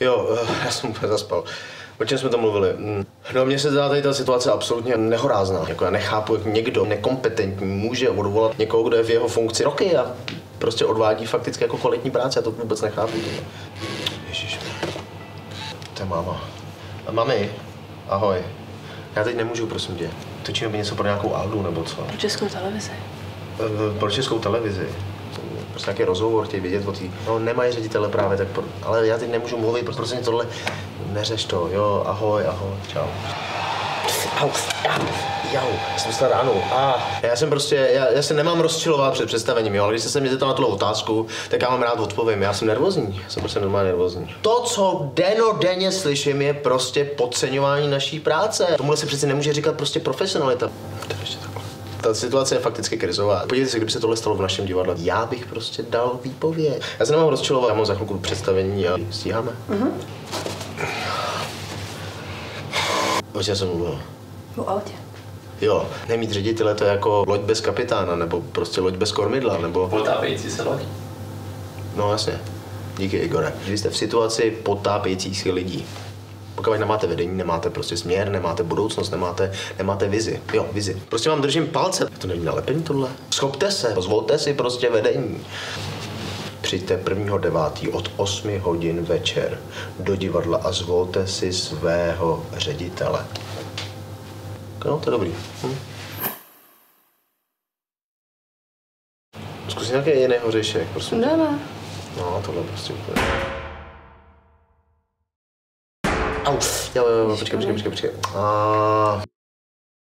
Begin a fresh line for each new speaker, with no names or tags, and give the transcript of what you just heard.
Jo, já jsem úplně zaspal. O čem jsme tam mluvili? No, mně se zdá tady ta situace absolutně nehorázná. Jako já nechápu, jak někdo nekompetentní může odvolat někoho, kdo je v jeho funkci roky a prostě odvádí fakticky jako kvalitní práci. Já to vůbec nechápu. Ježiš. To je máma. A mami, ahoj. Já teď nemůžu, prosím tě. Točíme něco pro nějakou Aldu nebo co?
Pro Českou televizi.
Pro Českou televizi. Prostě nějaký rozhovor, chtějí vědět o té. No, nemají ředitele právě, tak ale já teď nemůžu mluvit, prostě tohle. Neřeš to, jo, ahoj, čau. Au, jsem dostal ránu. Já jsem prostě, já se nemám rozčilovat před představením, jo, ale když se mě zeptal na tuhle otázku, tak já vám rád odpovím. Já jsem nervózní, jsem prostě normálně nervózní. To, co dennodenně slyším, je prostě podceňování naší práce. Tomuhle se přece nemůže říkat prostě profesionalita. To je ještě takhle. Ta situace je fakticky krizová. Podívejte se, kdyby se tohle stalo v našem divadle. Já bych prostě dal výpověď. Já se nemám rozčilovat, já mám za chvilku představení a stíháme. O čem jsem mluvil?
O autě.
Jo, nemít ředitele to je jako loď bez kapitána, nebo prostě loď bez kormidla, nebo...
Potápějící se loď.
No jasně. Díky, Igore. Když jste v situaci potápějících se lidí. Pokud nemáte vedení, nemáte prostě směr, nemáte budoucnost, nemáte vizi. Jo, vizi. Prostě vám držím palce. To není nalepení tohle. Schopte se, zvolte si prostě vedení. Přijďte 1.9. od 8 hodin večer do divadla a zvolte si svého ředitele. No, to je dobrý. Zkus nějaký jiný hořešek, prosím.
Ne.
No, tohle prostě úplně. Au, jo, počkej.